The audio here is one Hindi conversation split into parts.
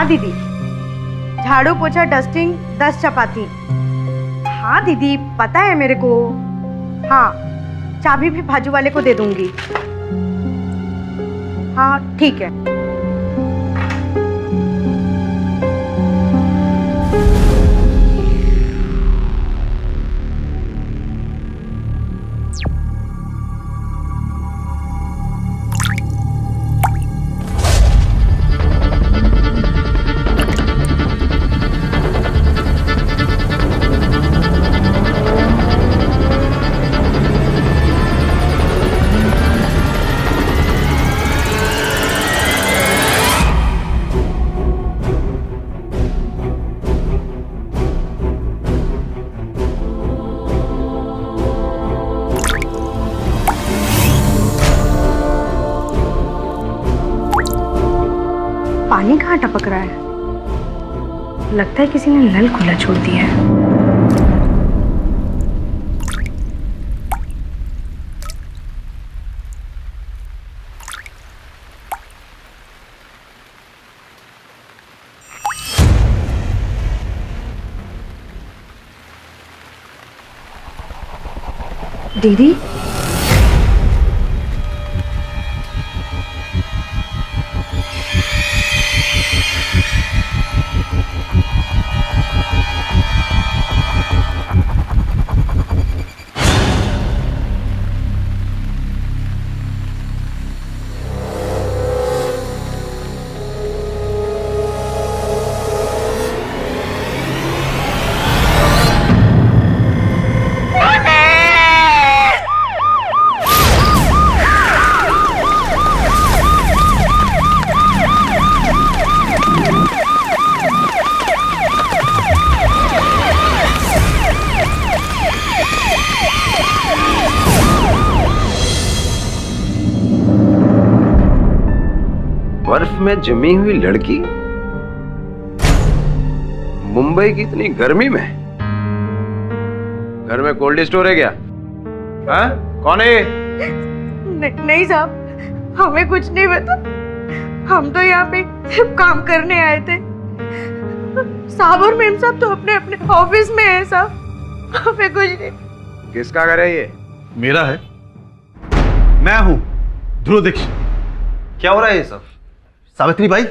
हाँ दीदी, झाड़ू पोछा डस्टिंग 10 चपाती। हाँ दीदी पता है मेरे को। हाँ, चाबी भी भाजू वाले को दे दूंगी। हाँ ठीक है। पानी कहाँ टपक रहा है? लगता है किसी ने नल खुला छोड़ दिया है। दीदी बर्फ में जमी हुई लड़की मुंबई की इतनी गर्मी में। घर में कोल्ड स्टोर है क्या? हाँ? कौन है ये? नहीं साहब, हमें कुछ नहीं पता। हम तो यहाँ पे सिर्फ काम करने आए थे। साहब और मैम साहब तो अपने अपने ऑफिस में है साहब, हमें कुछ नहीं। किसका घर है ये? मेरा है। मैं हूँ ध्रुव दीक्षित। क्या हो रहा है ये सब? सावित्री भाई,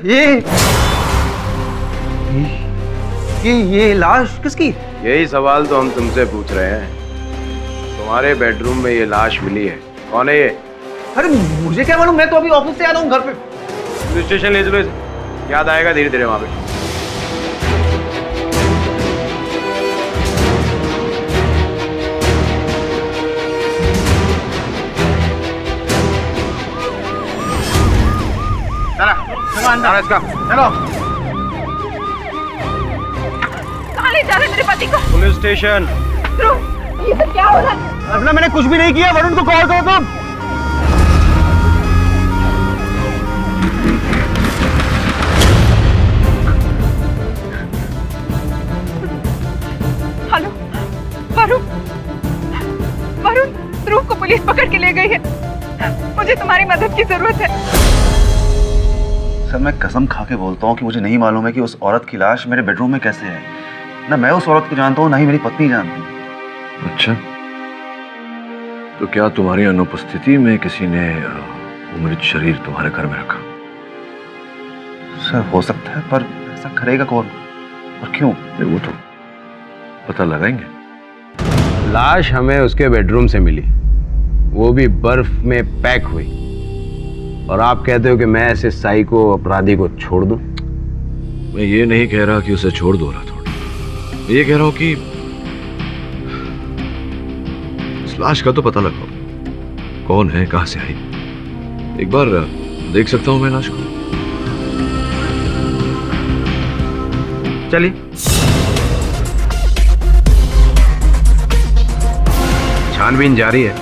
ये लाश किसकी? यही सवाल तो हम तुमसे पूछ रहे हैं। तुम्हारे बेडरूम में ये लाश मिली है, कौन है ये? अरे मुझे क्या मालूम, मैं तो अभी ऑफिस से आ रहा हूँ घर पे। पुलिस स्टेशन ले चलो इसे, याद आएगा धीरे धीरे वहां पे। चलो इसका, चलो। कहाँ ले जा रहे मेरे पति को? Police station. ध्रुव, ये सब क्या हो रहा है? अपना मैंने कुछ भी नहीं किया। वरुण को कॉल करो तुम। हेलो वरुण, वरुण, ध्रुव को पुलिस पकड़ के ले गई है। मुझे तुम्हारी मदद की जरूरत है। सर मैं कसम खा के बोलता हूँ कि मुझे नहीं मालूम है कि उस औरत की लाश मेरे बेडरूम में कैसे है। ना मैं उस औरत को जानता हूँ, ना ही मेरी पत्नी जानती। अच्छा, तो क्या तुम्हारी अनुपस्थिति में किसी ने मृत शरीर तुम्हारे घर में रखा? सर हो सकता है, पर ऐसा करेगा कौन और क्यों? वो तो पता लगाएंगे। लाश हमें उसके बेडरूम से मिली, वो भी बर्फ में पैक हुई। और आप कहते हो कि मैं ऐसे साइको अपराधी को छोड़ दूं? मैं ये नहीं कह रहा कि उसे छोड़ दो राठौड़, मैं ये कह रहा हूं कि इस लाश का तो पता लगाओ, कौन है, कहां से आई। एक बार देख सकता हूं मैं लाश को? चलिए। छानबीन जारी है।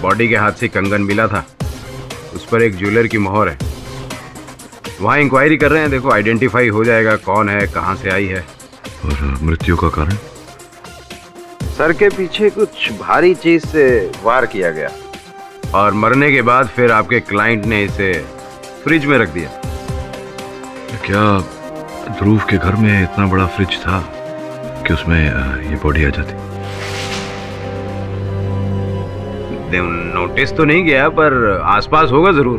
बॉडी के हाथ से कंगन मिला था, उस पर एक ज्वेलर की मोहर है। वहाँ इंक्वायरी कर रहे हैं, देखो आइडेंटिफाई हो जाएगा कौन है, कहाँ से आई है। और मृत्यु का कारण? सर के पीछे कुछ भारी चीज से वार किया गया और मरने के बाद फिर आपके क्लाइंट ने इसे फ्रिज में रख दिया। क्या ध्रुव के घर में इतना बड़ा फ्रिज था कि उसमें ये बॉडी आ जाती। नोटिस तो नहीं गया पर आसपास होगा जरूर,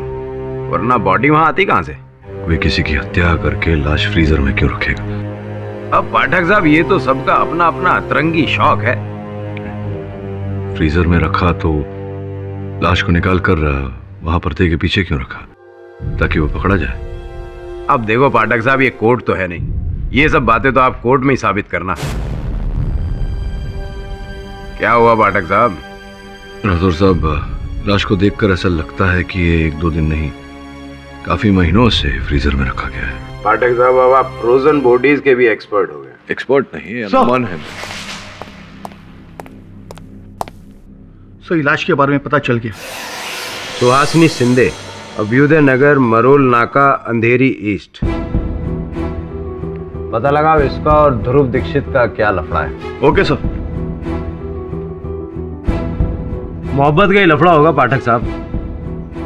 वरना बॉडी वहां आती कहां से? वे किसी की हत्या करके लाश फ्रीजर में क्यों रखेगा? अब पाठक साहब, ये तो सबका अपना अपना अतरंगी शौक है। फ्रीजर में रखा तो लाश को निकाल कर वहां पर्दे के पीछे क्यों रखा? ताकि वो पकड़ा जाए। अब देखो पाठक साहब, ये कोर्ट तो है नहीं, ये सब बातें तो आप कोर्ट में ही साबित करना। क्या हुआ पाठक साहब? राठौर साहब, लाश को देखकर ऐसा लगता है कि ये 1-2 दिन नहीं, काफी महीनों से फ्रीजर में रखा गया है। पाठक साहब, अब आप फ्रोजन बॉडीज के भी एक्सपर्ट हो गए। एक्सपर्ट नहीं, अनुमान है। सर, इलाज के बारे में पता चल गया। सुहासिनी शिंदे, अभ्युदय नगर, मरोल नाका, अंधेरी ईस्ट। पता लगा इसका और ध्रुव दीक्षित का क्या लफड़ा है। Okay sir. मोहब्बत का ही लफड़ा होगा पाठक साहब।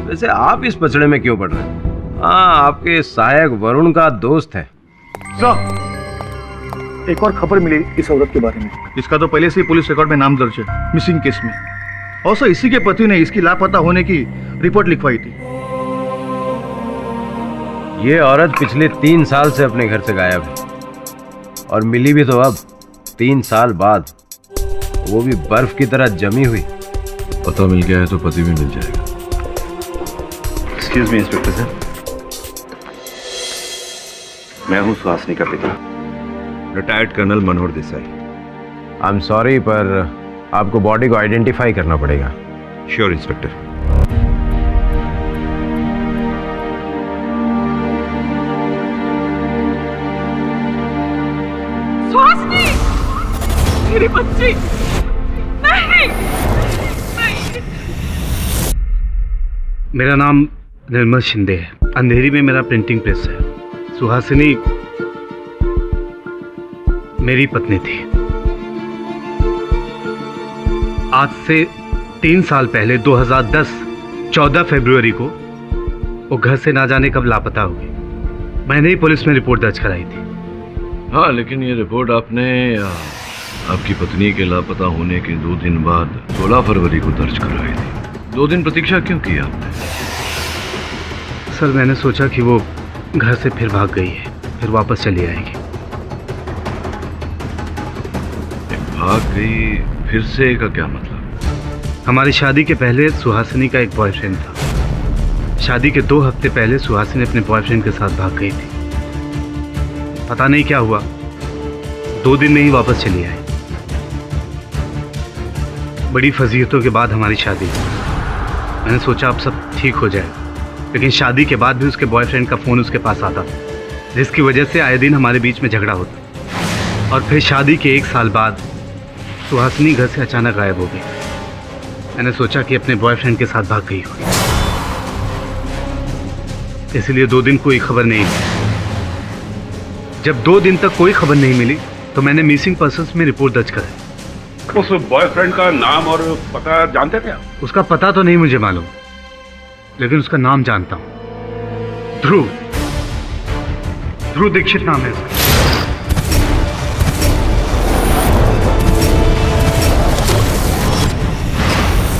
वैसे आप इस पचड़े में क्यों पड़ रहे हैं? हाँ, आपके सहायक वरुण का दोस्त है। सर, एक और खबर मिली इस औरत के बारे में। इसका तो पहले से ही पुलिस रिकॉर्ड में नाम दर्ज है, मिसिंग केस में। और सर, इसी के पति ने इसकी लापता होने की रिपोर्ट लिखवाई थी। ये औरत पिछले 3 साल से अपने घर से गायब है, और मिली भी तो अब 3 साल बाद, वो भी बर्फ की तरह जमी हुई। पता मिल गया है तो पति भी मिल जाएगा। एक्सक्यूज मी इंस्पेक्टर सर, मैं हूँ सुहासिनी का पिता, retired colonel Manohar Desai. I am sorry, पर आपको बॉडी को आइडेंटिफाई करना पड़ेगा। Sure inspector. सुहासिनी, मेरी बच्ची, नहीं, नहीं। मेरा नाम निर्मल शिंदे है। अंधेरी में मेरा प्रिंटिंग प्रेस है। सुहासिनी मेरी पत्नी थी। आज से 3 साल पहले 2010 14 फरवरी को वो घर से ना जाने कब लापता हो गई। मैंने ही पुलिस में रिपोर्ट दर्ज कराई थी। हाँ, लेकिन ये रिपोर्ट आपने आपकी पत्नी के लापता होने के 2 दिन बाद 16 फरवरी को दर्ज कराई थी। 2 दिन प्रतीक्षा क्यों की आपने? सर, मैंने सोचा कि वो घर से फिर भाग गई है, फिर वापस चली आएगी। भाग गई फिर से का क्या मतलब? हमारी शादी के पहले सुहासिनी का एक बॉयफ्रेंड था। शादी के 2 हफ्ते पहले सुहासिनी अपने बॉयफ्रेंड के साथ भाग गई थी। पता नहीं क्या हुआ, 2 दिन में ही वापस चली आई। बड़ी फजीहतों के बाद हमारी शादी। मैंने सोचा अब सब ठीक हो जाए, लेकिन शादी के बाद भी उसके बॉयफ्रेंड का फ़ोन उसके पास आता, जिसकी वजह से आए दिन हमारे बीच में झगड़ा होता। और फिर शादी के 1 साल बाद सुहासिनी घर से अचानक गायब हो गई। मैंने सोचा कि अपने बॉयफ्रेंड के साथ भाग गई होगी, इसलिए 2 दिन कोई खबर नहीं मिली। जब 2 दिन तक कोई खबर नहीं मिली तो मैंने मिसिंग पर्सन्स में रिपोर्ट दर्ज कराई। उस बॉयफ्रेंड का नाम और पता जानते थे आप? उसका पता तो नहीं मुझे मालूम, लेकिन उसका नाम जानता हूं। ध्रुव दीक्षित नाम है उसका।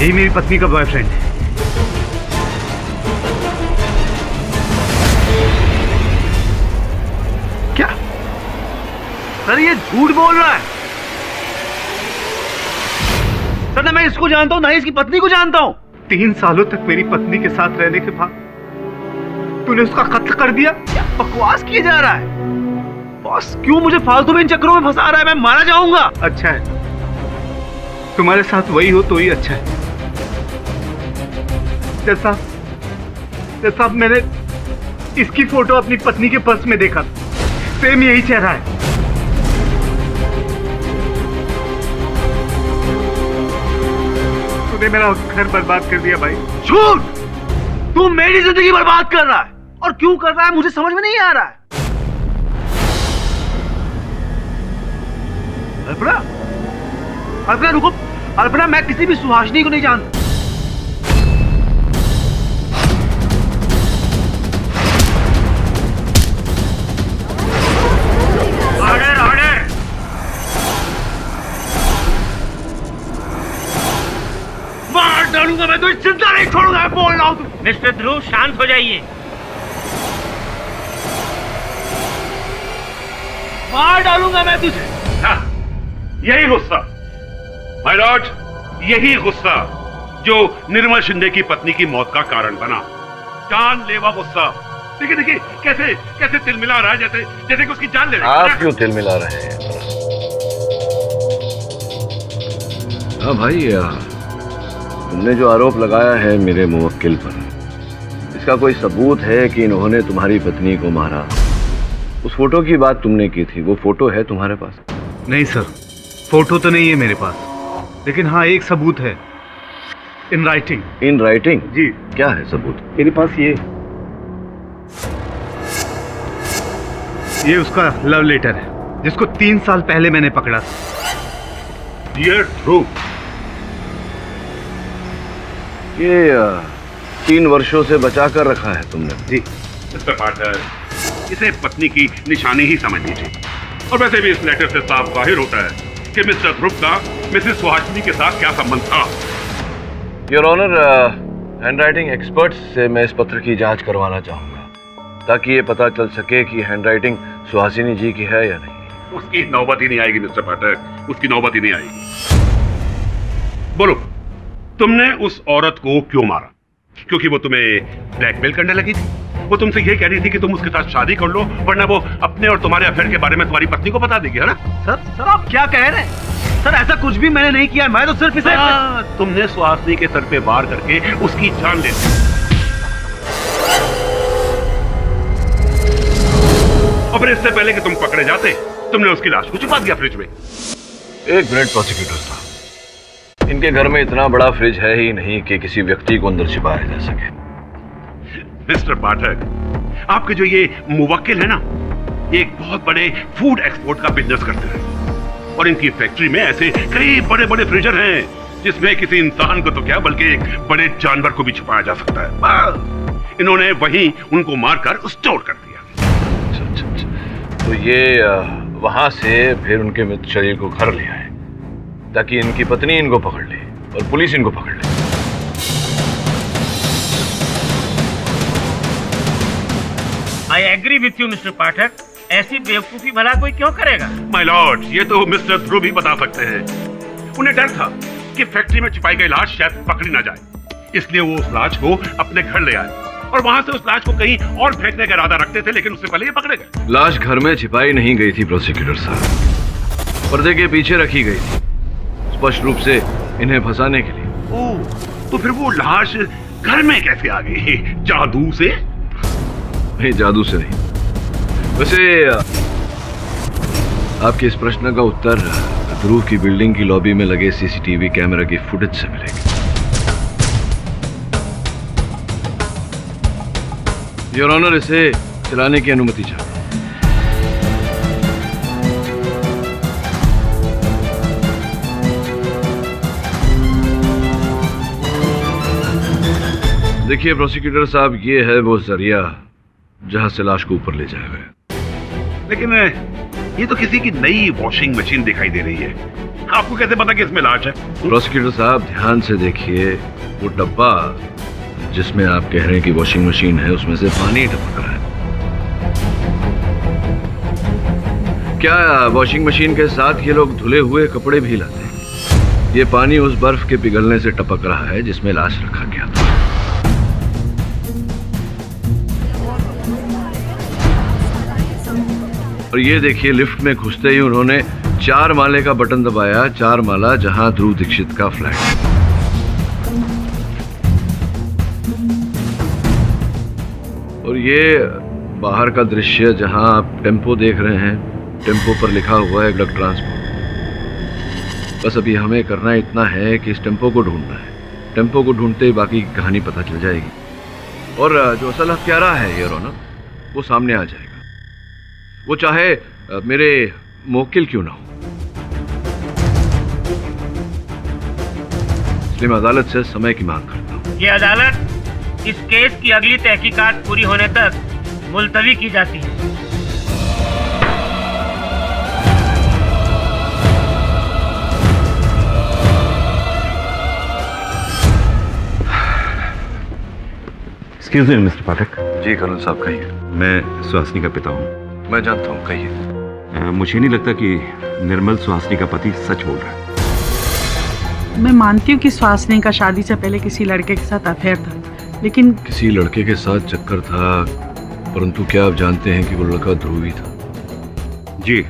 यही मेरी पत्नी का बॉयफ्रेंड है। क्या सर, ये झूठ बोल रहा है? सर, ना मैं इसको जानता हूं, ना ही इसकी पत्नी को जानता हूं। 3 सालों तक मेरी पत्नी के साथ रहने के बाद तूने उसका कत्ल कर दिया। क्या बकवास किए जा रहा है? बॉस क्यों मुझे फालतू में इन चक्करों में फंसा रहा है? मैं मारा जाऊंगा। अच्छा है, तुम्हारे साथ वही हो तो ही अच्छा है। जैसा मैंने इसकी फोटो अपनी पत्नी के पर्स में देखा, सेम यही चेहरा है। तूने मेरा घर बर्बाद कर दिया भाई। झूठ! तू मेरी जिंदगी बर्बाद कर रहा है, और क्यों कर रहा है मुझे समझ में नहीं आ रहा है। अल्पना रुको। अल्पना, मैं किसी भी सुहासिनी को नहीं जानता। डालूंगा मैं, तो जिंदा नहीं छोड़ूंगा, बोल रहा हूँ। मिस्टर ध्रुव, शांत हो जाइए। मार डालूंगा मैं तुझे। हाँ, यही गुस्सा माय लॉर्ड, यही गुस्सा जो निर्मल शिंदे की पत्नी की मौत का कारण बना। जानलेवा गुस्सा। देखिए देखिए कैसे कैसे तिलमिला रहा है, जैसे जैसे कि उसकी जान ले रहा है। आप क्यों तिलमिला रहे हैं? हाँ भाई, तुमने जो आरोप लगाया है मेरे मुवक्किल पर, इसका कोई सबूत है कि इन्होंने तुम्हारी पत्नी को मारा? उस फोटो की बात तुमने की थी, वो फोटो है तुम्हारे पास? नहीं सर, फोटो तो नहीं है मेरे पास, लेकिन हाँ एक सबूत है, इन राइटिंग। In writing? जी। क्या है सबूत? मेरे पास ये उसका लव लेटर है, जिसको 3 साल पहले मैंने पकड़ा था। डियर ध्रुव, ये 3 वर्षों से बचा कर रखा है तुमने? जी। मिस्टर पाठक, इसे पत्नी की निशानी ही समझ लीजिए। और वैसे भी इस लेटर से साफ जाहिर होता है कि मिस्टर ध्रुव का मिसेस सुहासिनी के साथ क्या संबंध था। योर ऑनर, हैंडराइटिंग एक्सपर्ट्स से मैं इस पत्र की जांच करवाना चाहूंगा, ताकि ये पता चल सके कि हैंडराइटिंग सुहासिनी जी की है या नहीं। उसकी नौबत ही नहीं आएगी मिस्टर पाठक, उसकी नौबत ही नहीं आएगी। बोलो, तुमने उस औरत को क्यों मारा? क्योंकि वो तुम्हें ब्लैकमेल करने लगी थी? वो तुमसे ये कह रही थी कि तुम उसके साथ शादी कर लो, वरना वो अपने और तुम्हारे अफेयर के बारे में तुम्हारी पत्नी को बता देगी, है ना? सर आप क्या कह रहे हैं? सर ऐसा कुछ भी मैंने नहीं किया, मैं तो सिर्फ इसे तुमने सुहासिनी के सर पे वार करके उसकी जान ले ली। और फिर इससे पहले कि तुम पकड़े जाते, तुमने उसकी लाश को छुपा दिया फ्रिज में। एक मिनट प्रोसिक्यूटर साहब, इनके घर में इतना बड़ा फ्रिज है ही नहीं कि किसी व्यक्ति को अंदर छिपाया जा सके। मिस्टर पाठक, आपके जो ये मुवक्किल है ना, एक बहुत बड़े फूड एक्सपोर्ट का बिजनेस करते हैं, और इनकी फैक्ट्री में ऐसे कई बड़े बड़े फ्रीजर हैं जिसमें किसी इंसान को तो क्या बल्कि एक बड़े जानवर को भी छुपाया जा सकता है। बस इन्होंने वहीं उनको मारकर स्टोर कर दिया। अच्छा। तो ये वहां से फिर उनके मृत शरीर को घर ले आए, ताकि इनकी पत्नी इनको पकड़ ले और पुलिस इनको पकड़ ले। I agree with you mister Pathak, ऐसी बेवकूफी भला कोई क्यों करेगा? माय लॉर्ड, ये तो मिस्टर ध्रुव भी बता सकते हैं। उन्हें डर था कि फैक्ट्री में छिपाई गई लाश शायद पकड़ी ना जाए, इसलिए वो उस लाश को अपने घर ले आए और वहां से उस लाश को कहीं और फेंकने का इरादा रखते थे, लेकिन उससे पहले ये पकड़े गए। लाश घर में छिपाई नहीं गई थी प्रोसिक्यूटर साहब, पर्दे के पीछे रखी गई थी, स्पष्ट रूप से इन्हें फंसाने के लिए। ओह, तो फिर वो लाश घर में कैसे आ गई? जादू से? नहीं, जादू से नहीं। वैसे आपके इस प्रश्न का उत्तर ध्रुव की बिल्डिंग की लॉबी में लगे सीसीटीवी कैमरा की फुटेज से मिलेगा। योर ऑनर, इसे चलाने की अनुमति चाहता हूं। देखिए प्रोसिक्यूटर साहब, ये है वो जरिया जहां से लाश को ऊपर ले जाया गया। लेकिन ये तो किसी की नई वॉशिंग मशीन दिखाई दे रही है, आपको कैसे पता कि इसमें लाश है? प्रोसिक्यूटर साहब, ध्यान से देखिए, वो डब्बा जिसमें आप कह रहे हैं कि वॉशिंग मशीन है, उसमें से पानी टपक रहा है। क्या वॉशिंग मशीन के साथ ये लोग धुले हुए कपड़े भी लाते हैं? ये पानी उस बर्फ के पिघलने से टपक रहा है जिसमें लाश रखा गया था। और ये देखिए, लिफ्ट में घुसते ही उन्होंने 4 माले का बटन दबाया, 4 माला, जहां ध्रुव दीक्षित का फ्लैट है। और ये बाहर का दृश्य जहां आप टेम्पो देख रहे हैं, टेम्पो पर लिखा हुआ है ड्रग ट्रांसपोर्ट। बस अभी हमें करना इतना है कि इस टेम्पो को ढूंढना है। टेम्पो को ढूंढते ही बाकी की कहानी पता चल जाएगी, और जो असल हत्यारा है योर ऑनर, वो सामने आ जाएगा, वो चाहे मेरे मुवक्किल क्यों ना हो। इसलिए मैं अदालत से समय की मांग करता हूँ। ये अदालत इस केस की अगली तहकीकात पूरी होने तक मुलतवी की जाती है। एक्सक्यूज मी मिस्टर पाठक। जी कर्नल साहब कहिए। मैं सुहासिनी का पिता हूँ। मैं जानता हूँ, कहिए। मुझे नहीं लगता कि निर्मल सुहासिनी का पति सच बोल रहा है। मैं मानती हूँ कि सुहासिनी का शादी से पहले किसी लड़के के साथ अफेयर था, लेकिन किसी लड़के के साथ चक्कर था, परंतु क्या आप जानते हैं कि वो लड़का ध्रुवी था? जी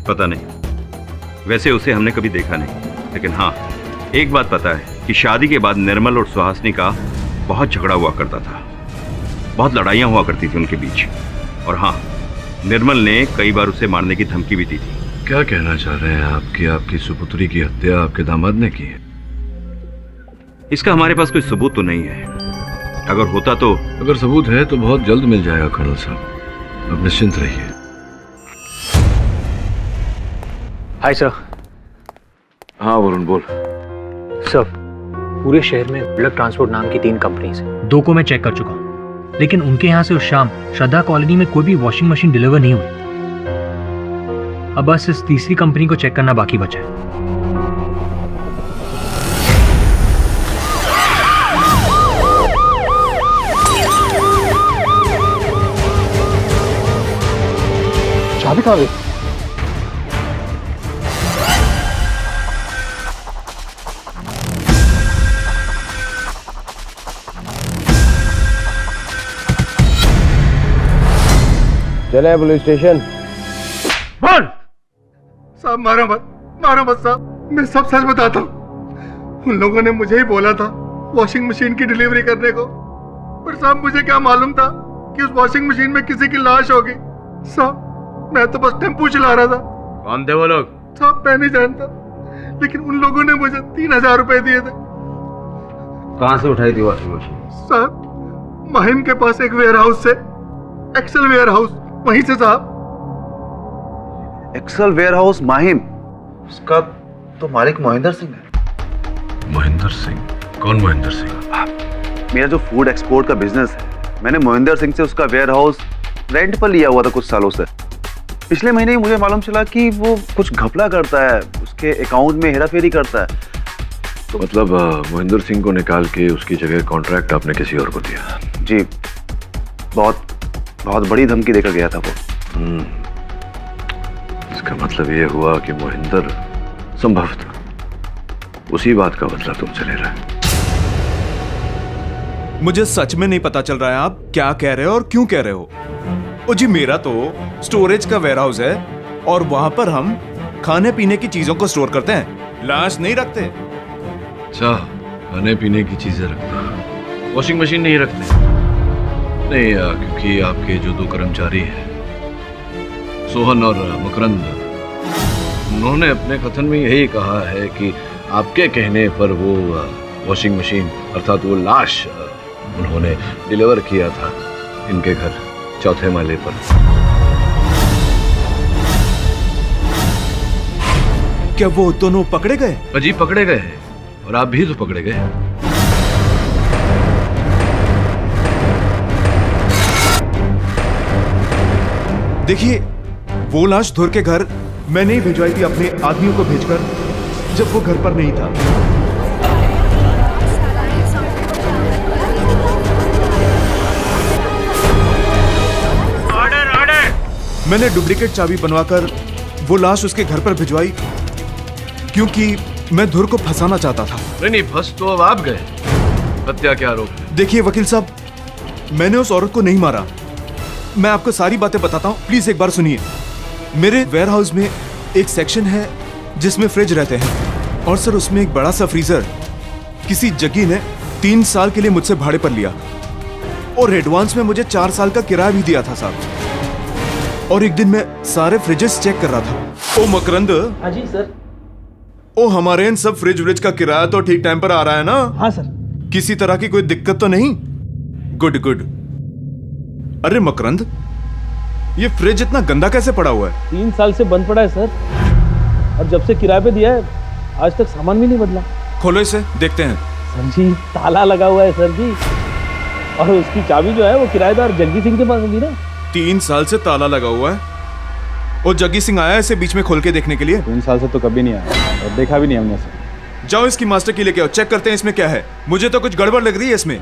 पता नहीं, वैसे उसे हमने कभी देखा नहीं, लेकिन हाँ एक बात पता है कि शादी के बाद निर्मल और सुहासिनी का बहुत झगड़ा हुआ करता था, बहुत लड़ाइयाँ हुआ करती थी उनके बीच। और हाँ, निर्मल ने कई बार उसे मारने की धमकी भी दी थी। क्या कहना चाह रहे हैं आप कि आपकी सुपुत्री की हत्या आपके दामाद ने की है? इसका हमारे पास कोई सबूत तो नहीं है, अगर होता तो। अगर सबूत है तो बहुत जल्द मिल जाएगा कर्नल साहब, आप निश्चिंत रहिए। Hi sir. हाँ वरुण बोल। सर, पूरे शहर में ब्लड ट्रांसपोर्ट नाम की 3 कंपनीज हैं। 2 को मैं चेक कर चुका हूँ, लेकिन उनके यहाँ से उस शाम श्रद्धा कॉलोनी में कोई भी वॉशिंग मशीन डिलीवर नहीं हुई। अब बस इस तीसरी कंपनी को चेक करना बाकी बचा है। चाबी कहाँ गई? चले पुलिस स्टेशन। बोल। साहब मारो मत साहब, मैं सब सच बताता हूँ। उन लोगों ने मुझे ही बोला था वॉशिंग मशीन की डिलीवरी करने को, पर साहब मुझे क्या मालूम था कि उस वॉशिंग मशीन में किसी की लाश होगी। साहब मैं तो बस टेम्पो चला रहा था। कौन थे वो लोग? साहब मैं नहीं जानता, लेकिन उन लोगों ने मुझे 3000 रुपए दिए थे। कहाँ से उठाई थी वॉशिंग मशीन? साहब माहिम के पास एक वेयर हाउस से, एक्सेल वेयर हाउस, वहीं से साहब। एक्सेल वेयर हाउस माहिम, उसका तो मालिक मोहिंदर सिंह है। मोहिंदर सिंह? कौन मोहिंदर सिंह? मेरा जो फूड एक्सपोर्ट का बिजनेस है, मैंने मोहिंदर सिंह से उसका वेयर हाउस रेंट पर लिया हुआ था कुछ सालों से। पिछले महीने ही मुझे मालूम चला कि वो कुछ घपला करता है, उसके अकाउंट में हेराफेरी करता है। तो मतलब मोहिंदर सिंह को निकाल के उसकी जगह कॉन्ट्रैक्ट आपने किसी और को दिया? जी, बहुत बड़ी धमकी देकर गया था वो। इसका मतलब ये हुआ कि मोहिंदर संभवतः उसी बात का बदला तुमसे ले रहा है। मुझे सच में नहीं पता चल रहा है आप क्या कह रहे हो और क्यों कह रहे हो। ओ जी, मेरा तो स्टोरेज का वेयर हाउस है और वहां पर हम खाने पीने की चीजों को स्टोर करते हैं, लाश नहीं रखते। अच्छा, खाने पीने की चीजें रखते, वॉशिंग मशीन नहीं रखते? नहीं, क्योंकि आपके जो 2 कर्मचारी हैं, सोहन और मकरंद, उन्होंने अपने कथन में यही कहा है कि आपके कहने पर वो वॉशिंग मशीन अर्थात वो लाश उन्होंने डिलीवर किया था इनके घर 4थे माले पर। क्या वो दोनों पकड़े गए? अजी पकड़े गए हैं, और आप भी तो पकड़े गए। देखिए, वो लाश धुर के घर मैंने ही भिजवाई थी अपने आदमियों को भेजकर, जब वो घर पर नहीं था। मैंने डुप्लीकेट चाबी बनवाकर वो लाश उसके घर पर भिजवाई, क्योंकि मैं धुर को फंसाना चाहता था। नहीं, फंस तो अब आप गए। हत्या के आरोप है। देखिए वकील साहब, मैंने उस औरत को नहीं मारा। मैं आपको सारी बातें बताता हूँ, प्लीज एक बार सुनिए। मेरे वेयर हाउस में एक सेक्शन है जिसमें फ्रिज रहते हैं, और सर उसमें एक बड़ा सा फ्रीजर किसी जग्गी ने 3 साल के लिए मुझसे भाड़े पर लिया, और एडवांस में मुझे 4 साल का किराया भी दिया था साहब। और एक दिन मैं सारे फ्रिजेस चेक कर रहा था। ओ मकरंद। हाँ जी सर। ओ, हमारे इन सब फ्रिज व्रिज का किराया तो ठीक टाइम पर आ रहा है ना? हाँ सर। किसी तरह की कोई दिक्कत तो नहीं? Good good. अरे मकरंद, ये फ्रिज इतना गंदा कैसे पड़ा हुआ है? 3 साल से बंद पड़ा है सर, और जब से किराए पे दिया है आज तक सामान भी नहीं बदला। खोलो इसे, देखते हैं। सर जी, ताला लगा हुआ है सर जी, और उसकी चाबी जो है वो किराएदार जग्गी सिंह के पास होगी ना। 3 साल से ताला लगा हुआ है, और जग्गी सिंह आया इसे बीच में खोल के देखने के लिए? 3 साल से तो कभी नहीं आया, और देखा भी नहीं हमने इसे। जाओ इसकी मास्टर की लेके आओ, चेक करते हैं इसमें क्या है। मुझे तो कुछ गड़बड़ लग रही है इसमें।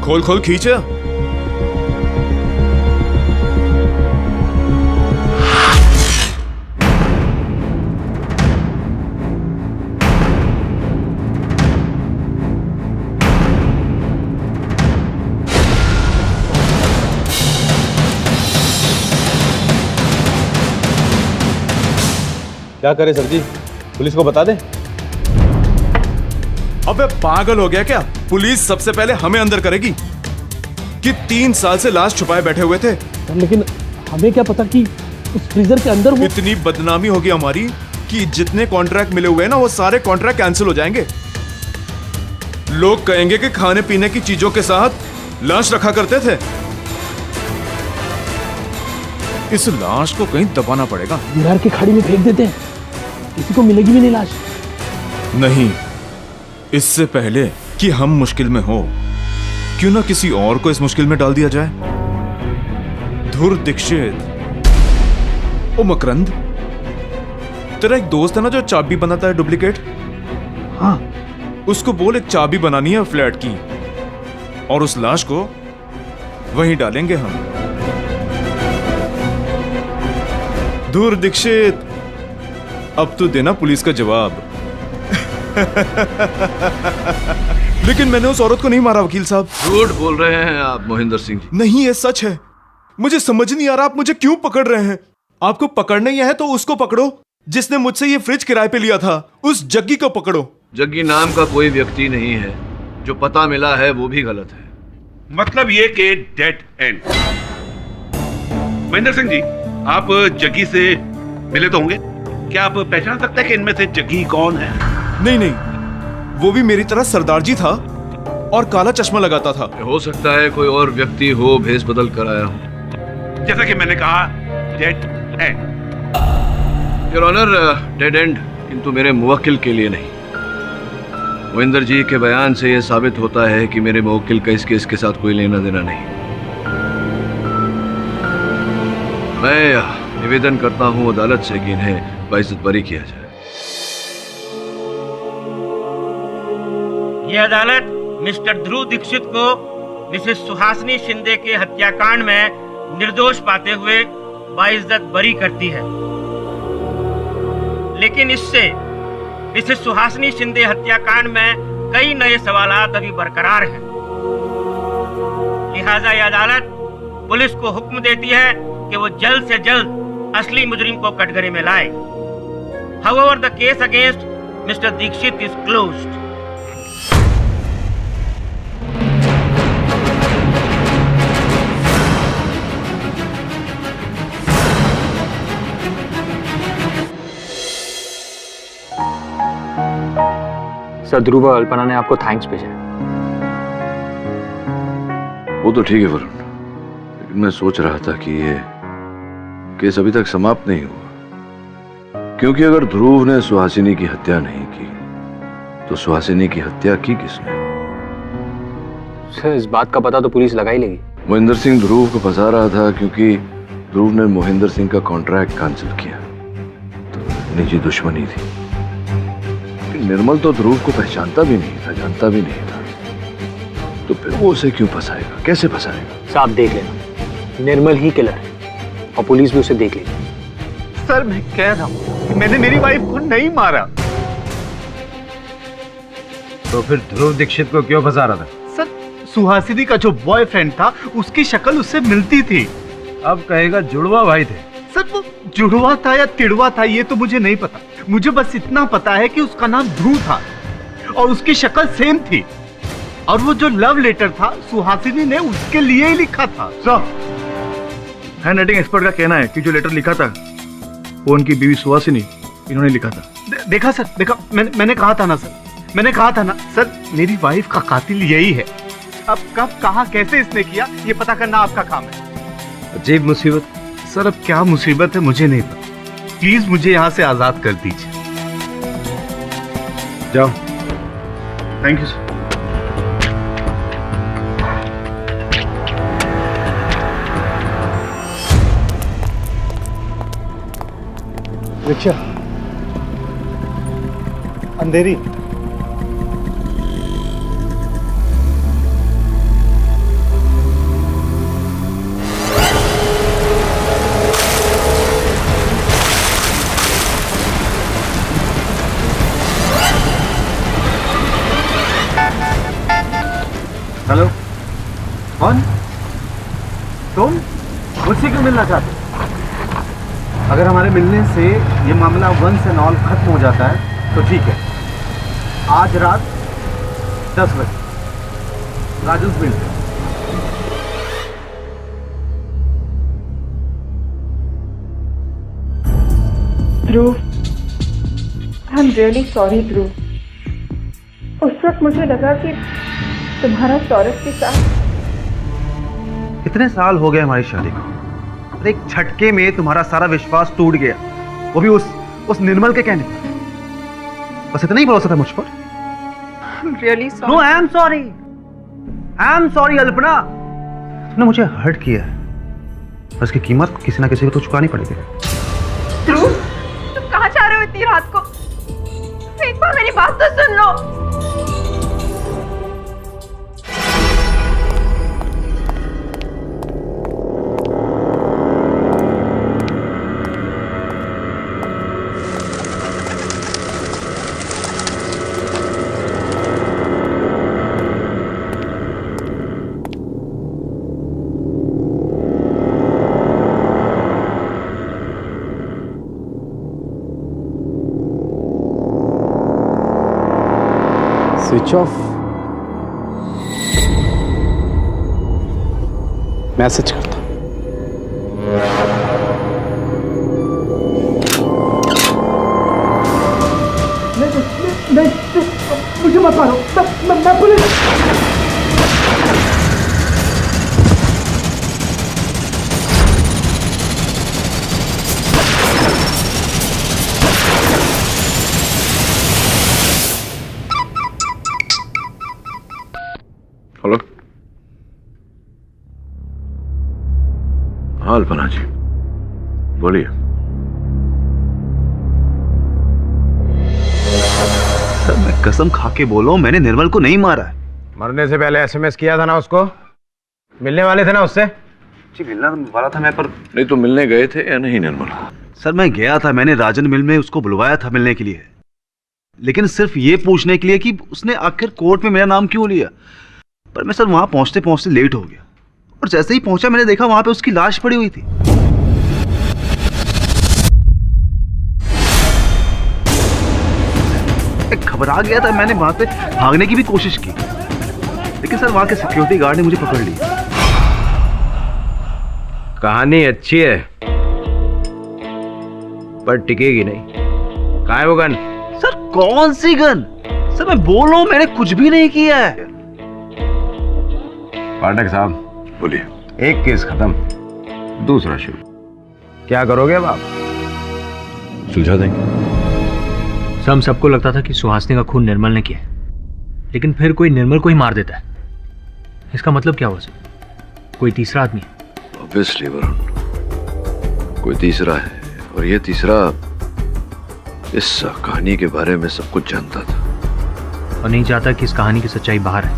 खोल खोल खींचा। क्या करे सर जी, पुलिस को बता दे। अबे पागल हो गया क्या? पुलिस सबसे पहले हमें अंदर करेगी कि 3 साल से लाश छुपाए बैठे हुए थे। लेकिन हमें क्या पता कि उस फ्रीजर के अंदर वो... इतनी बदनामी होगी हमारी कि जितने कॉन्ट्रैक्ट मिले हुए हैं ना, वो सारे कॉन्ट्रैक्ट कैंसिल हो जाएंगे। लोग कहेंगे कि खाने पीने की चीजों के साथ लाश रखा करते थे। इस लाश को कहीं दबाना पड़ेगा। बिहार की खाड़ी में फेंक देते हैं, किसी को मिलेगी भी नहीं लाश। नहीं, इससे पहले कि हम मुश्किल में हो, क्यों ना किसी और को इस मुश्किल में डाल दिया जाए। ध्रुव दीक्षित, ओ मकरंद, तेरा एक दोस्त है ना जो चाबी बनाता है डुप्लीकेट? हाँ, उसको बोल एक चाबी बनानी है फ्लैट की, और उस लाश को वहीं डालेंगे हम। ध्रुव दीक्षित, अब तो देना पुलिस का जवाब। लेकिन मैंने उस औरत को नहीं मारा वकील साहब। झूठ बोल रहे हैं आप मोहिंदर सिंह जी। नहीं, ये सच है। मुझे समझ नहीं आ रहा आप मुझे क्यों पकड़ रहे हैं। आपको पकड़ना ही है तो उसको पकड़ो जिसने मुझसे ये फ्रिज किराए पे लिया था। उस जग्गी को पकड़ो। जग्गी नाम का कोई व्यक्ति नहीं है, जो पता मिला है वो भी गलत है। मतलब ये कि डेड एंड। महेंद्र सिंह जी, आप जग्गी से मिले तो होंगे, क्या आप पहचान सकते हैं कि इनमें से जग्गी कौन है? नहीं नहीं, वो भी मेरी तरह सरदार जी था और काला चश्मा लगाता था। हो सकता है कोई और व्यक्ति हो, भेष बदल कर आया हो। जैसा कि मैंने कहा, dead end. Your honour, dead end, किंतु मेरे मुवक्किल के लिए नहीं। मोहिंदर जी के बयान से यह साबित होता है कि मेरे मुवक्किल का इस केस के साथ कोई लेना देना नहीं। मैं निवेदन करता हूं अदालत से कि इन्हें बाइज्जत बरी किया जाए। यह अदालत मिस्टर ध्रुव दीक्षित को मिसेस सुहासिनी शिंदे के हत्याकांड में निर्दोष पाते हुए बाइज्जत बरी करती है, लेकिन इससे मिसेस सुहासिनी शिंदे हत्याकांड में कई नए सवालात अभी बरकरार हैं। लिहाजा यह अदालत पुलिस को हुक्म देती है कि वो जल्द से जल्द असली मुजरिम को कटघरे में लाए। However, the case against Mr. Dikshit is closed. Sir, Dhruv और अल्पना ने आपको थैंक्स भेजा है। वो तो ठीक है वरुण, लेकिन मैं सोच रहा था कि ये केस अभी तक समाप्त नहीं हुआ, क्योंकि अगर ध्रुव ने सुहासिनी की हत्या नहीं की तो सुहासिनी की हत्या की किसने? सर, इस बात का पता तो पुलिस लगा ही लेगी। मोहिंदर सिंह ध्रुव को फंसा रहा था क्योंकि ध्रुव ने मोहिंदर सिंह का कॉन्ट्रैक्ट कैंसिल किया, तो निजी दुश्मनी थी। निर्मल तो ध्रुव को पहचानता भी नहीं था, जानता भी नहीं था, तो फिर वो उसे क्यों फंसाएगा, कैसे फंसाएगा? साहब देख लेना, निर्मल ही किलर है और पुलिस भी उसे देख लेगी। सर, मैं कह रहा हूँ कि मैंने मेरी वाइफ को नहीं मारा। तो फिर ध्रुव दीक्षित को क्यों फंसा रहा था? सर, सुहासिनी का जो बॉयफ्रेंड था उसकी शक्ल उससे मिलती थी। अब कहेगा जुड़वा भाई थे। सर, वो जुड़वा था या तिड़वा था ये तो मुझे नहीं पता। मुझे बस इतना पता है कि उसका नाम ध्रुव था और उसकी शक्ल सेम थी, और वो जो लव लेटर था सुहासिनी ने उसके लिए ही लिखा था। सर, हैंड राइटिंग एक्सपर्ट का कहना है कि जो लेटर लिखा था वो उनकी बीवी सुहासिनी इन्होंने लिखा था। देखा सर, देखा, मैंने कहा था ना सर, मैंने कहा था ना सर, मेरी वाइफ का कातिल यही है। अब कब, कहां, कैसे इसने किया ये पता करना आपका काम है। अजीब मुसीबत। सर, अब क्या मुसीबत है मुझे नहीं पता। प्लीज मुझे यहाँ से आजाद कर दीजिए। जाओ। Thank you sir. Rickshaw, Andheri. Hello, कौन? तुम मुझसे क्यों मिलना चाहते? अगर हमारे मिलने से ये मामला वंस एंड ऑल खत्म हो जाता है तो ठीक है। आज रात 10 बजे राजन मिल। ध्रुव, आई एम रियली सॉरी ध्रुव। उस वक्त मुझे लगा कि तुम्हारा सौरभ के साथ। कितने साल हो गए हमारी शादी को, और एक झटके में तुम्हारा सारा विश्वास टूट गया, वो भी उस निर्मल के कहने पर। बस इतना ही भरोसा था मुझ पर। Really sorry. No, I am sorry Alpana. तुमने मुझे हर्ट किया है, उसकी कीमत किसी ना किसी को तो चुकानी पड़ेगी। ध्रुव, तुम कहाँ जा रहे हो इतनी रात को? एक बार मेरी बात तो सुन लो। Switch off. मैसेज करता हूं। मुझे मत मारो, मैं पुलिस। हेलो, हाँ अल्पना जी बोलिए। सर मैं कसम खा के बोलो, मैंने निर्मल को नहीं मारा है। मरने से पहले एसएमएस किया था ना उसको? मिलने वाले थे ना उससे? जी मिलना वाला था मैं, पर नहीं तो मिलने गए थे या नहीं निर्मल? सर मैं गया था, मैंने राजन मिल में उसको बुलवाया था मिलने के लिए, लेकिन सिर्फ ये पूछने के लिए कि उसने आखिर कोर्ट में मेरा नाम क्यों लिया। पर मैं सर वहां पहुंचते पहुंचते लेट हो गया, और जैसे ही पहुंचा मैंने देखा वहां पे उसकी लाश पड़ी हुई थी। घबरा गया था, मैंने वहां से भागने की भी कोशिश की, लेकिन सर वहां के सिक्योरिटी गार्ड ने मुझे पकड़ लिया। कहानी अच्छी है पर टिकेगी नहीं। कहाँ है वो गन? सर कौन सी गन? सर मैं बोल रहा हूं मैंने कुछ भी नहीं किया है। पाठक साहब बोलिए। एक केस खत्म, दूसरा शुरू। क्या करोगे अब आप? सुलझा देंगे। हम सबको लगता था कि सुहासिनी का खून निर्मल ने किया है, लेकिन फिर कोई निर्मल को ही मार देता है। इसका मतलब क्या हुआ सर? कोई तीसरा आदमी है? ऑब्वियसली वरुण, कोई तीसरा है, और ये तीसरा इस कहानी के बारे में सब कुछ जानता था और नहीं चाहता कि इस कहानी की सच्चाई बाहर है।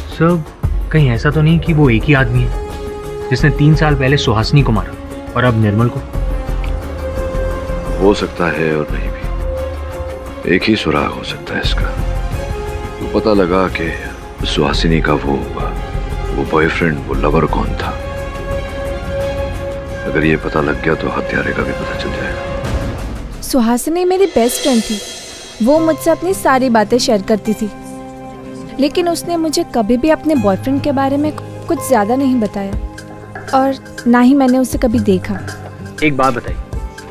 सर कहीं ऐसा तो नहीं कि वो एक ही आदमी है जिसने 3 साल पहले सुहासिनी को मारा और अब निर्मल को? हो सकता है और नहीं भी। एक ही सुराग हो सकता है इसका। तो पता लगा कि सुहासिनी का वो बॉयफ्रेंड, वो लवर कौन था। अगर ये पता लग गया तो हत्यारे का भी पता चल जाएगा। सुहासिनी मेरी बेस्ट फ्रेंड थी, वो मुझसे अपनी सारी बातें शेयर करती थी, लेकिन उसने मुझे कभी भी अपने बॉयफ्रेंड के बारे में कुछ ज़्यादा नहीं बताया, और ना ही मैंने उसे कभी देखा। एक बात बताइए,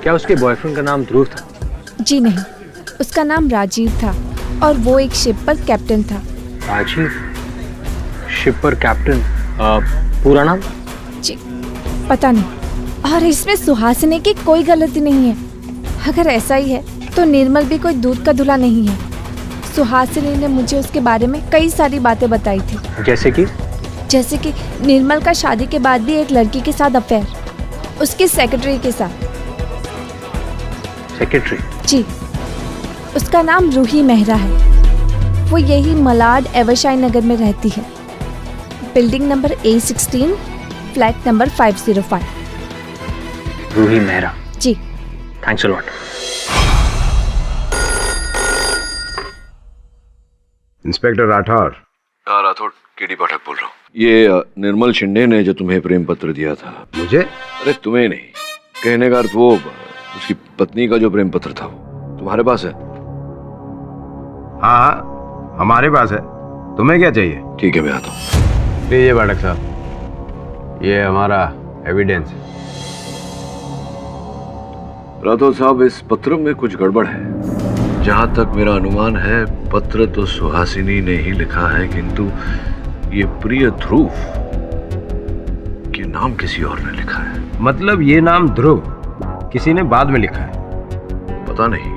क्या उसके बॉयफ्रेंड का नाम ध्रुव था? जी नहीं, उसका नाम राजीव था और वो एक शिप पर कैप्टन था। राजीव, शिप पर कैप्टन, पूरा नाम? जी पता नहीं, और इसमें सुहासिनी की कोई गलती नहीं है। अगर ऐसा ही है तो निर्मल भी कोई दूध का धुला नहीं है। सुहासिनी ने मुझे उसके बारे में कई सारी बातें बताई थी। जैसे कि निर्मल का शादी के बाद भी एक लड़की के साथ अफेयर, उसके सेक्रेटरी के साथ। सेक्रेटरी? जी, उसका नाम रूही मेहरा है। वो यही मलाड एवरशाइन नगर में रहती है, building number A16, flat number 505। Roohi Mehra? जी। Thanks a lot. Inspector Rathore, Rathod, KD Pathak बोल रहा हूँ। ये निर्मल शिंदे ने जो तुम्हें प्रेम पत्र दिया था। मुझे? अरे तुम्हें नहीं, कहने का अर्थ वो उसकी पत्नी का जो प्रेम पत्र था वो तुम्हारे पास है? हाँ, हमारे पास है। तुम्हें क्या चाहिए? ठीक है, मैं आता हूँ। लीजिए पाठक साहब, ये हमारा एविडेंस है। राठौड़ साहब, इस पत्र में कुछ गड़बड़ है। जहां तक मेरा अनुमान है, पत्र तो सुहासिनी ने ही लिखा है, किंतु ये प्रिय ध्रुव के नाम किसी और ने लिखा है। मतलब ये नाम ध्रुव किसी ने बाद में लिखा है? पता नहीं,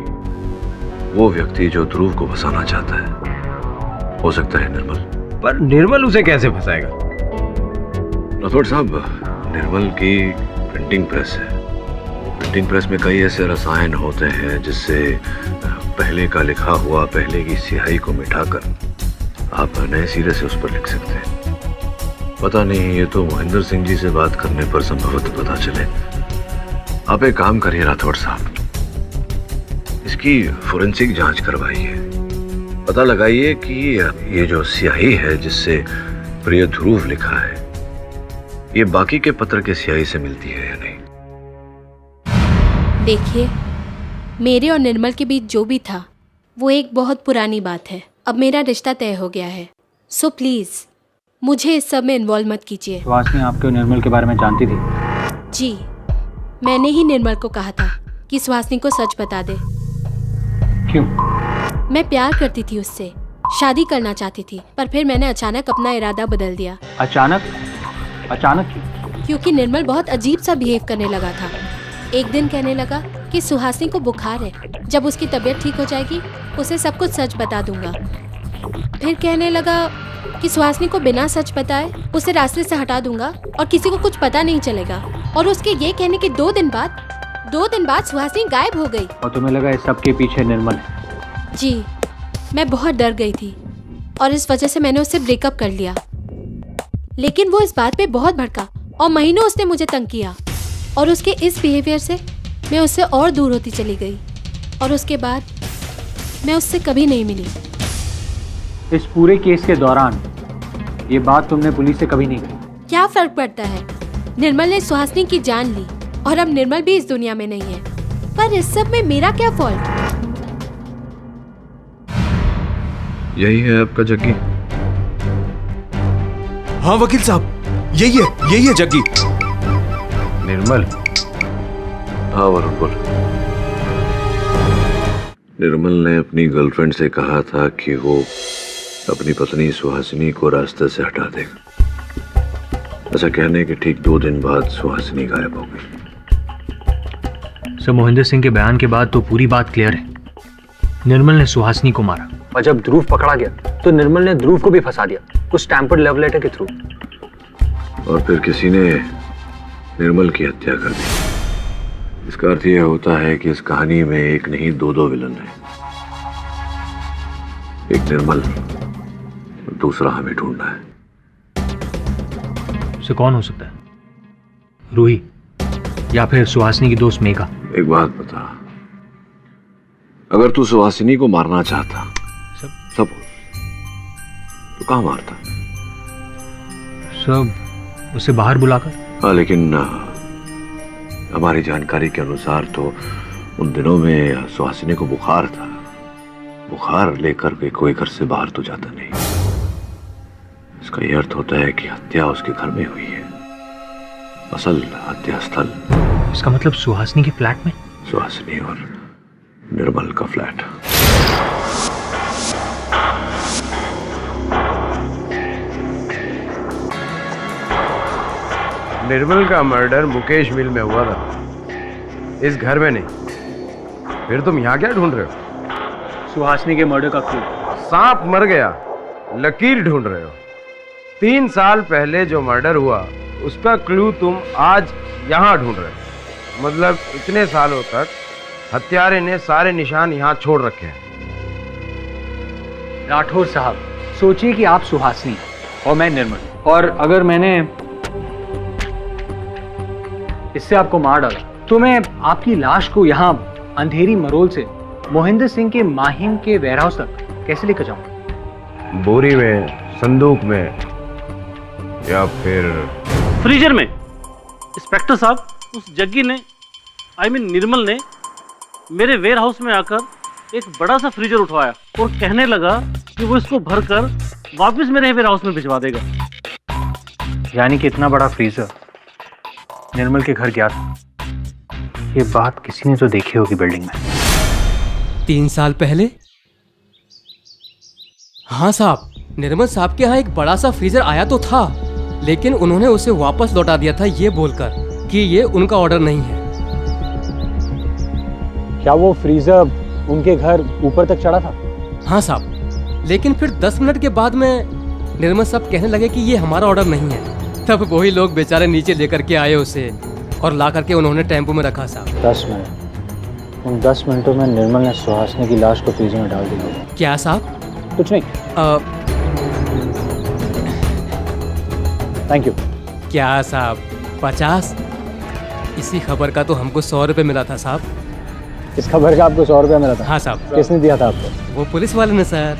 वो व्यक्ति जो ध्रुव को फंसाना चाहता है, हो सकता है निर्मल। पर निर्मल उसे कैसे फंसाएगा? राठौड़ साहब, निर्मल की प्रिंटिंग प्रेस है। प्रिंटिंग प्रेस में कई ऐसे रसायन होते हैं जिससे पहले का लिखा हुआ पहले की स्याही को मिटाकर आप नए सिरे से उस पर लिख सकते हैं। पता नहीं, ये तो मोहिंदर सिंह जी से बात करने पर संभवतः पता चले। आप एक काम करिए राठौड़ साहब, इसकी फोरेंसिक जांच करवाइए। पता लगाइए कि ये जो स्याही है जिससे प्रिय ध्रुव लिखा है, ये बाकी के पत्र के स्याही से मिलती है या नहीं। देखिए, मेरे और निर्मल के बीच जो भी था वो एक बहुत पुरानी बात है। अब मेरा रिश्ता तय हो गया है, सो प्लीज़ मुझे इस सब में इन्वॉल्व मत कीजिए। सुहासिनी आपके और निर्मल के बारे में जानती थी? जी, मैंने ही निर्मल को कहा था कि सुहासिनी को सच बता दे। क्यों? मैं प्यार करती थी उससे, शादी करना चाहती थी, पर फिर मैंने अचानक अपना इरादा बदल दिया। अचानक? अचानक क्यों? क्योंकि निर्मल बहुत अजीब सा बिहेव करने लगा था। एक दिन कहने लगा कि सुहासिनी को बुखार है, जब उसकी तबीयत ठीक हो जाएगी उसे सब कुछ सच बता दूंगा। फिर कहने लगा कि सुहासिनी को बिना सच बताए उसे रास्ते से हटा दूंगा और किसी को कुछ पता नहीं चलेगा। और उसके ये कहने के 2 दिन बाद सुहासिनी गायब हो गई। और तुम्हें लगा इस सब के पीछे निर्मल है? जी, मैं बहुत डर गई थी और इस वजह से मैंने उससे ब्रेकअप कर लिया। लेकिन वो इस बात पे बहुत भड़का और महीनों उसने मुझे तंग किया, और उसके इस बिहेवियर से मैं उससे और दूर होती चली गई, और उसके बाद मैं उससे कभी नहीं मिली। इस पूरे केस के दौरान ये बात तुमने पुलिस से कभी नहीं की? क्या फर्क पड़ता है? निर्मल ने सुहासिनी की जान ली और अब निर्मल भी इस दुनिया में नहीं है, पर इस सब में मेरा क्या फॉल्ट? यही है आपका जग्गी? हाँ वकील साहब, यही है जग्गी। निर्मल? हाँ वरुण बोल। निर्मल ने अपनी गर्लफ्रेंड से कहा था कि वो अपनी पत्नी सुहासिनी को रास्ते से हटा देगा। ऐसा कहने के ठीक 2 दिन बाद सुहासिनी गायब हो गई। सर, मोहिंदर सिंह के बयान के बाद तो पूरी बात क्लियर है। निर्मल ने सुहासिनी को मारा, और जब ध्रुव पकड़ा गया तो निर्मल ने ध्रुव को भी फंसा दिया, कुछ टैम्पर्ड लव लेटर के थ्रू। और फिर किसी ने निर्मल की हत्या कर दी। इसका अर्थ यह होता है कि इस कहानी में एक नहीं 2 विलन हैं। एक निर्मल, दूसरा हमें ढूंढना है। उसे कौन हो सकता है? रूही या फिर सुहासिनी की दोस्त मेघा? एक बात बता, अगर तू सुहासिनी को मारना चाहता सब तो कहाँ मारता? सब उसे बाहर बुलाकर। हाँ, लेकिन हमारी जानकारी के अनुसार तो उन दिनों में सुहासिनी को बुखार था। बुखार लेकर के कोई घर से बाहर तो जाता नहीं। इसका यह अर्थ होता है कि हत्या उसके घर में हुई है, असल हत्या स्थल। इसका मतलब सुहासिनी के फ्लैट में? सुहासिनी और निर्मल का फ्लैट। निर्मल का मर्डर मुकेश मिल में हुआ था, इस घर में नहीं। फिर तुम यहाँ क्या ढूंढ रहे हो? सुहासिनी के मर्डर का क्लू। सांप मर गया, लकीर ढूंढ रहे हो। 3 साल पहले जो मर्डर हुआ उसका क्लू तुम आज यहाँ ढूंढ रहे हो। मतलब इतने सालों तक हत्यारे ने सारे निशान यहाँ छोड़ रखे हैं। राठौर साहब, सोचिए कि आप सुहासिनी और मैं निर्मल, और अगर मैंने इससे आपको मार डाला तो मैं आपकी लाश को यहाँ अंधेरी मरोल से मोहिंदर सिंह के माहिम के वेयरहाउस तक कैसे लेकर जाऊंगा? बोरी में संदूक में या फिर फ्रीजर में। इंस्पेक्टर साहब, उस जग्गी ने निर्मल ने मेरे वेयर हाउस में आकर एक बड़ा सा फ्रीजर उठवाया और कहने लगा कि वो इसको भरकर वापस मेरे वेयर हाउस में भिजवा देगा। यानी कि इतना बड़ा फ्रीजर निर्मल के घर गया था। ये बात किसी ने तो देखी होगी बिल्डिंग में। 3 साल पहले? हाँ साहब, निर्मल साहब के यहाँ एक बड़ा सा फ्रीजर आया तो था, लेकिन उन्होंने उसे वापस लौटा दिया था ये बोलकर कि ये उनका ऑर्डर नहीं है। क्या वो फ्रीजर उनके घर ऊपर तक चढ़ा था? हाँ साहब, लेकिन फिर 10 मिनट के बाद में निर्मल साहब कहने लगे कि ये हमारा ऑर्डर नहीं है। तब वही लोग बेचारे नीचे लेकर के आए उसे और ला करके उन्होंने टेम्पो में रखा साहब। 10 मिनट। उन 10 मिनटों में निर्मल ने सुहासिनी की लाश को फ्रीजर में डाल दिया। क्या साहब? कुछ नहीं। Thank you. क्या साहब, 50? इसी खबर का तो हमको 100 रुपये मिला था साहब। इस खबर का आपको 100 रुपया मिला था? हाँ साहब। किसने दिया था आपको? वो पुलिस वाले ने सर।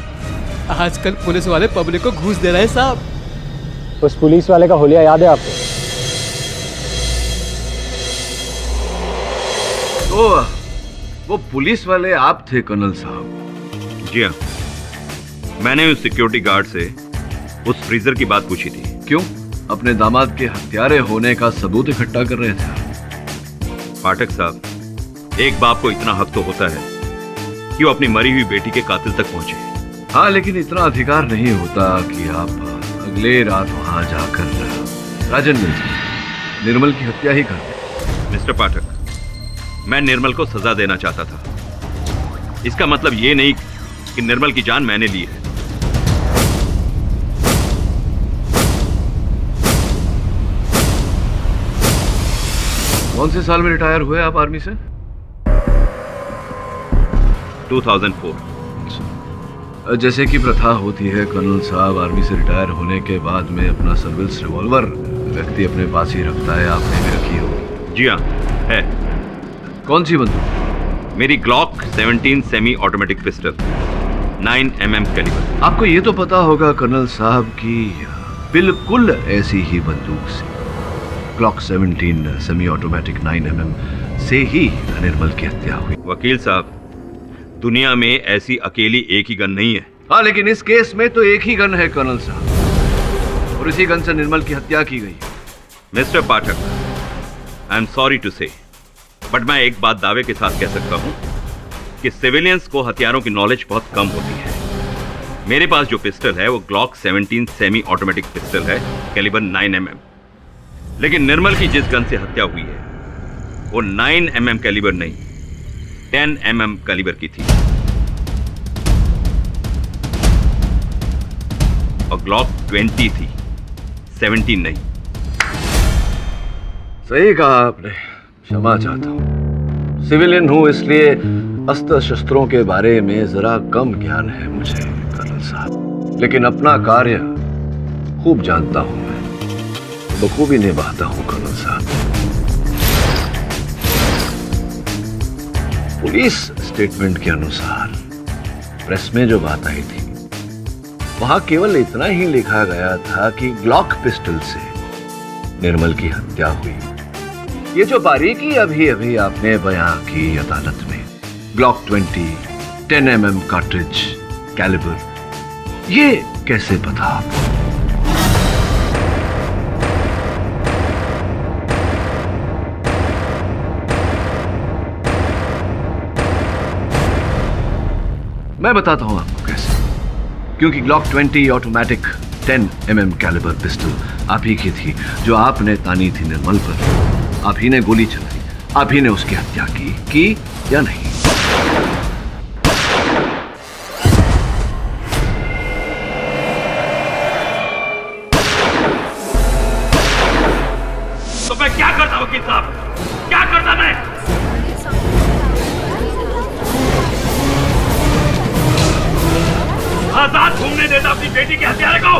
आजकल पुलिस वाले पब्लिक को घूस दे रहे हैं साहब। उस पुलिस वाले का हुलिया याद है आपको? तो वो पुलिस वाले आप थे कर्नल साहब? जी हाँ, मैंने उस सिक्योरिटी गार्ड से उस फ्रीजर की बात पूछी थी। क्यों? अपने दामाद के हत्यारे होने का सबूत इकट्ठा कर रहे थे। पाठक साहब, एक बाप को इतना हक तो होता है कि वो अपनी मरी हुई बेटी के कातिल तक पहुंचे। हाँ, लेकिन इतना अधिकार नहीं होता कि आप अगले रात वहां जाकर राजन मिल निर्मल की हत्या ही कर दें। मिस्टर पाठक, मैं निर्मल को सजा देना चाहता था। इसका मतलब ये नहीं कि निर्मल की जान मैंने ली है। कौन से साल में रिटायर हुए आप आर्मी से? 2004। जैसे कि प्रथा होती है कर्नल साहब, आर्मी से रिटायर होने के बाद में अपना सर्विस रिवॉल्वर व्यक्ति अपने पास ही रखता है। आपने भी रखी होगी? जी हाँ, है। कौन सी बंदूक? मेरी Glock 17 semi automatic pistol 9mm calibre. आपको ये तो पता होगा कर्नल साहब की बिल्कुल ऐसी ही बंदूक से, ग्लॉक 17 सेमी ऑटोमेटिक 9mm से ही निर्मल की हत्या हुई। वकील साहब, दुनिया में ऐसी अकेली एक ही गन नहीं है। हाँ, लेकिन इस केस में तो एक ही गन है कर्नल साहब, और इसी गन से निर्मल की हत्या की गई। Mister Pathak, I am sorry to say, but मैं एक बात दावे के साथ कह सकता हूं कि सिविलियंस को हथियारों की नॉलेज बहुत कम होती है। मेरे पास जो पिस्टल है वो ग्लॉक 17 सेमी ऑटोमेटिक पिस्टल है कैलिबर 9mm, लेकिन निर्मल की जिस गन से हत्या हुई है वो 9mm कैलिबर नहीं 10mm कैलिबर की थी, और ग्लॉक 20 थी, 17 नहीं। सही कहा आपने, क्षमा चाहता हूँ। सिविलियन हूँ, इसलिए अस्त्र शस्त्रों के बारे में जरा कम ज्ञान है मुझे कर्नल साहब, लेकिन अपना कार्य खूब जानता हूँ मैं, बखूबी निभाता हूँ कर्नल साहब। पुलिस स्टेटमेंट के अनुसार प्रेस में जो बात आई थी वहां केवल इतना ही लिखा गया था कि ग्लॉक पिस्टल से निर्मल की हत्या हुई। ये जो बारीकी अभी अभी आपने बयां की अदालत में, ग्लॉक 20 10mm कार्ट्रिज कैलिबर, ये कैसे पता आपको? मैं बताता हूं आपको कैसे। क्योंकि Glock 20 automatic 10mm calibre pistol आप ही की थी, जो आपने तानी थी निर्मल पर। आप ही ने गोली चलाई, आप ही ने उसकी हत्या की या नहीं? तो मैं क्या करता वकील साहब, क्या करता मैं? आजाद घूमने देता अपनी बेटी के हत्यारे को,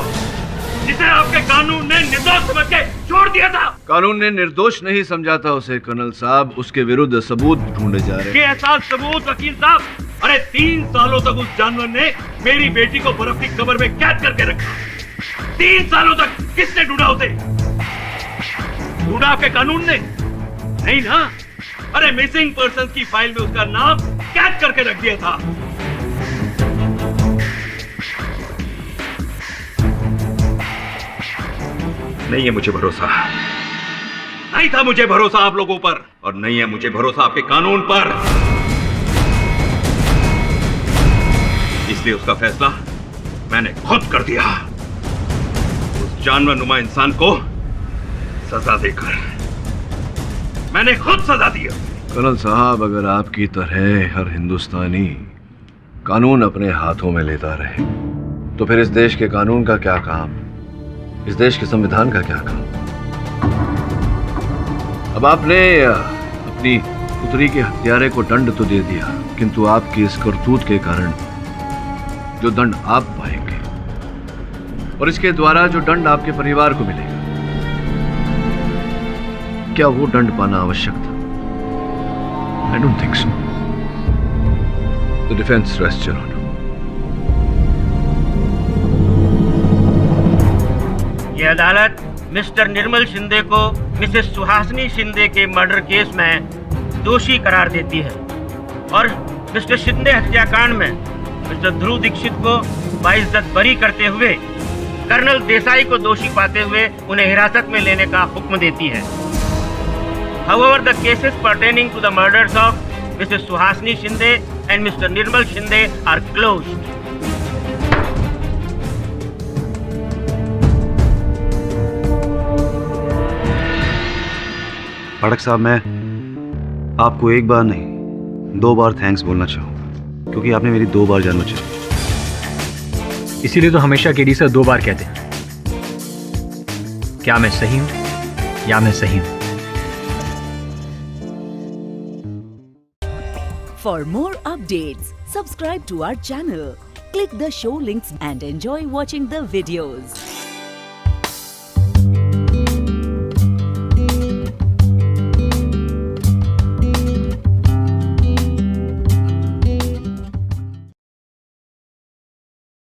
जिसे आपके कानून ने निर्दोष समझ के छोड़ दिया था। कानून ने निर्दोष नहीं समझा था उसे कर्नल साहब, उसके विरुद्ध सबूत ढूंढे जा रहे। ऐसा सबूत वकील साहब? अरे 3 सालों तक उस जानवर ने मेरी बेटी को बर्फ की कब्र में कैद करके रखा, 3 सालों तक किसने ढूंढा उसे? ढूंढा आपके कानून ने? नहीं ना? अरे मिसिंग पर्सन की फाइल में उसका नाम कैद करके रख दिया था। नहीं है मुझे भरोसा, नहीं था मुझे भरोसा आप लोगों पर, और नहीं है मुझे भरोसा आपके कानून पर। इसलिए उसका फैसला मैंने खुद कर दिया, उस जानवर नुमा इंसान को सजा देकर। मैंने खुद सजा दिया। कर्नल साहब, अगर आपकी तरह हर हिंदुस्तानी कानून अपने हाथों में लेता रहे तो फिर इस देश के कानून का क्या काम, इस देश के संविधान का क्या काम? अब आपने अपनी पुत्री के हत्यारे को दंड तो दे दिया, किंतु आपकी इस करतूत के कारण जो दंड आप पाएंगे और इसके द्वारा जो दंड आपके परिवार को मिलेगा, क्या वो दंड पाना आवश्यक था? I don't think so. The defense rests, Your Honor. ये अदालत मिस्टर निर्मल शिंदे को मिसेस सुहासिनी शिंदे के मर्डर केस में दोषी करार देती है और मिस्टर शिंदे हत्याकांड में मिस्टर ध्रुव दीक्षित को बाइज्जत बरी करते हुए कर्नल देसाई को दोषी पाते हुए उन्हें हिरासत में लेने का हुक्म देती है। However, the cases pertaining to the murders of Mrs. Suhasini Shinde and Mr. Nirmal Shinde are closed. पाठक साहब, मैं आपको एक बार नहीं 2 बार थैंक्स बोलना चाहूँगा, क्योंकि आपने मेरी 2 बार जान बचाई। इसीलिए तो हमेशा केडी सर 2 बार कहते हैं, क्या मैं सही हूं या मैं सही हूं। For more updates, subscribe to our channel, click the show links and enjoy watching the videos.